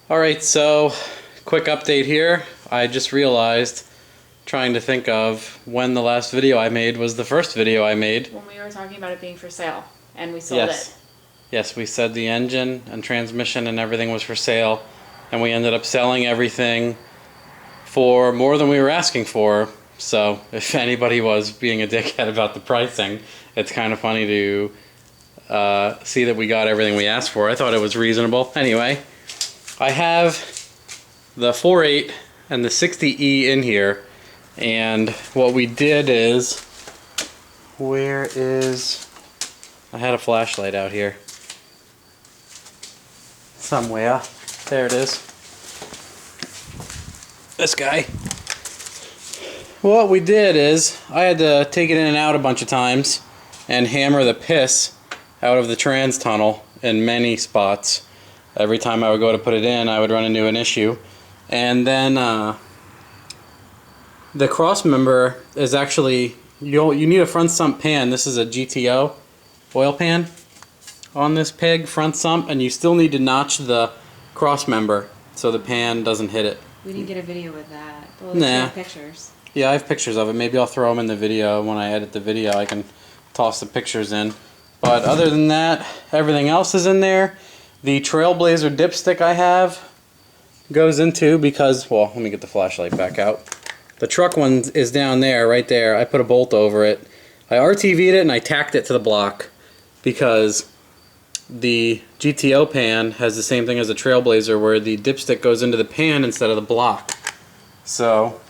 Alright, so quick update here. I just realized, trying to think of when the last video I made was the first video I made. When we were talking about it being for sale, and we sold it. Yes, we said the engine and transmission and everything was for sale, and we ended up selling everything for more than we were asking for. So if anybody was being a dickhead about the pricing, it's kind of funny to see that we got everything we asked for. I thought it was reasonable. Anyway, I have the 4.8 and the 60E in here, and what we did is, I had a flashlight out here somewhere. There it is. This guy. What we did is, I had to take it in and out a bunch of times and hammer the piss out of the trans tunnel in many spots. Every time I would go to put it in, I would run into an issue. And then the cross member is actually, you need a front sump pan. This is a GTO oil pan on this pig, front sump, and you still need to notch the cross member so the pan doesn't hit it. We didn't get a video with that. Well, nah. Pictures. Yeah, I have pictures of it. Maybe I'll throw them in the video. When I edit the video, I can toss the pictures in. But other than that, everything else is in there. The Trailblazer dipstick I have goes into because, well, let me get the flashlight back out. The truck one is down there, right there. I put a bolt over it. I RTV'd it and I tacked it to the block because the GTO pan has the same thing as the Trailblazer where the dipstick goes into the pan instead of the block. So,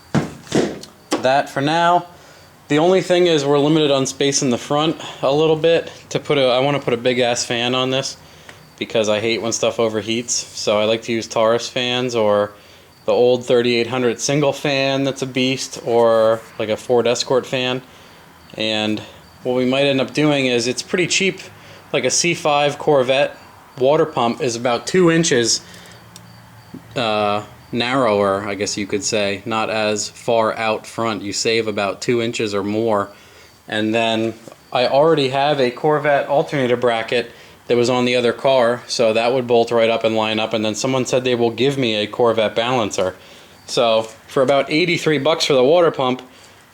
that for now. The only thing is we're limited on space in the front a little bit. I want to put a big ass fan on this because I hate when stuff overheats. So I like to use Taurus fans or the old 3800 single fan that's a beast, or like a Ford Escort fan. And what we might end up doing is, it's pretty cheap. Like a C5 Corvette water pump is about 2 inches narrower, I guess you could say, not as far out front. You save about 2 inches or more. And then I already have a Corvette alternator bracket that was on the other car, so that would bolt right up and line up. And then someone said they will give me a Corvette balancer. So for about 83 bucks for the water pump,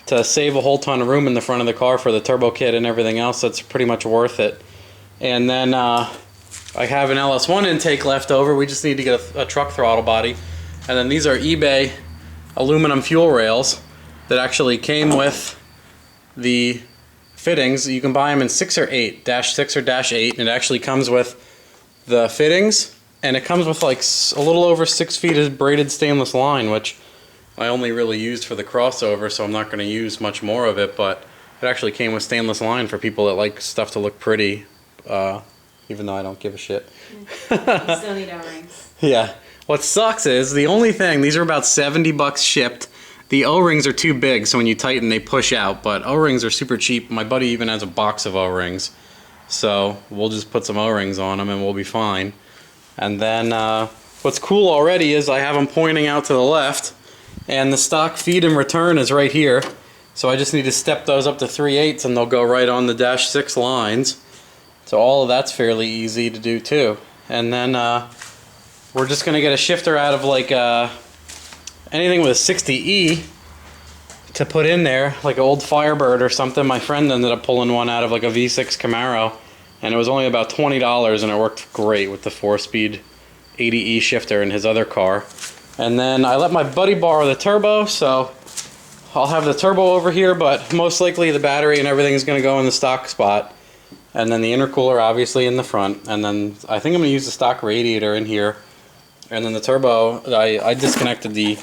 to save a whole ton of room in the front of the car for the turbo kit and everything else, that's pretty much worth it. And then I have an LS1 intake left over. We just need to get a truck throttle body. And then these are eBay aluminum fuel rails that actually came with the fittings. You can buy them in 6 or 8, -6 or -8, and it actually comes with the fittings, and it comes with like a little over 6 feet of braided stainless line, which I only really used for the crossover, so I'm not going to use much more of it, but it actually came with stainless line for people that like stuff to look pretty, even though I don't give a shit. You still need O-rings. Yeah. What sucks is, the only thing, these are about 70 bucks shipped. The O-rings are too big, so when you tighten they push out, but O-rings are super cheap. My buddy even has a box of O-rings. So we'll just put some O-rings on them and we'll be fine. And then what's cool already is I have them pointing out to the left, and the stock feed and return is right here. So I just need to step those up to 3/8 and they'll go right on the -6 lines. So all of that's fairly easy to do too. And then we're just going to get a shifter out of like anything with a 60E to put in there, like an old Firebird or something. My friend ended up pulling one out of like a V6 Camaro, and it was only about $20, and it worked great with the 4-speed 80E shifter in his other car. And then I let my buddy borrow the turbo, so I'll have the turbo over here, but most likely the battery and everything is going to go in the stock spot. And then the intercooler obviously in the front, and then I think I'm going to use the stock radiator in here. And then the turbo, I disconnected the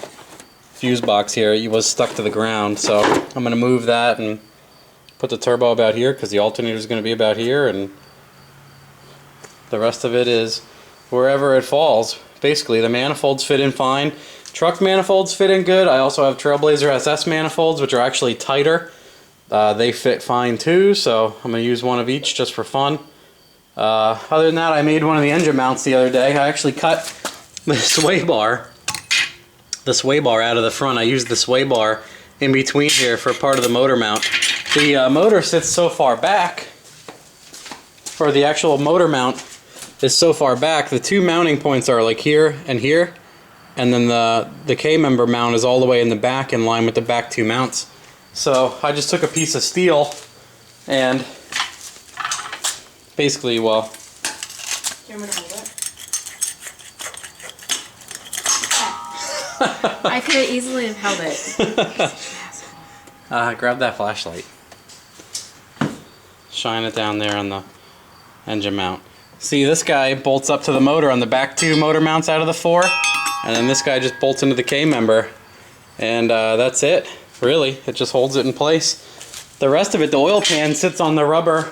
fuse box here. It was stuck to the ground, so I'm going to move that and put the turbo about here because the alternator is going to be about here, and the rest of it is wherever it falls. Basically, the manifolds fit in fine. Truck manifolds fit in good. I also have Trailblazer SS manifolds, which are actually tighter. They fit fine too, so I'm going to use one of each just for fun. Other than that, I made one of the engine mounts the other day. I actually cut the sway bar out of the front. I used the sway bar in between here for part of the motor mount. The motor sits so far back for the actual motor mount is so far back. The two mounting points are like here, and then the K-member mount is all the way in the back in line with the back two mounts. So I just took a piece of steel and basically, well... Do you want me to hold it? I could have easily have held it. Grab that flashlight. Shine it down there on the engine mount. See, this guy bolts up to the motor on the back two motor mounts out of the 4, and then this guy just bolts into the K-member, and that's it. Really, it just holds it in place. The rest of it, the oil pan sits on the rubber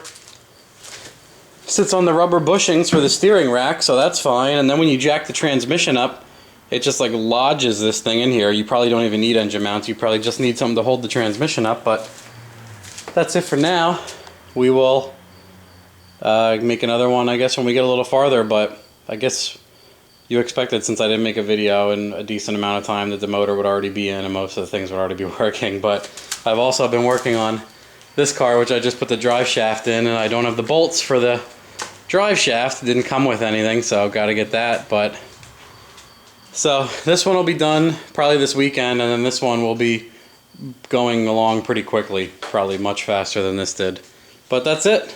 bushings for the steering rack, so that's fine. And then when you jack the transmission up, it just like lodges this thing in here. You probably don't even need engine mounts. You probably just need something to hold the transmission up, but that's it for now. We will make another one, I guess, when we get a little farther, but I guess you expected, since I didn't make a video in a decent amount of time, that the motor would already be in and most of the things would already be working. But I've also been working on this car, which I just put the drive shaft in, and I don't have the bolts for the drive shaft. It didn't come with anything, so got to get that. But so this one will be done probably this weekend, and then this one will be going along pretty quickly, probably much faster than this did. But that's it.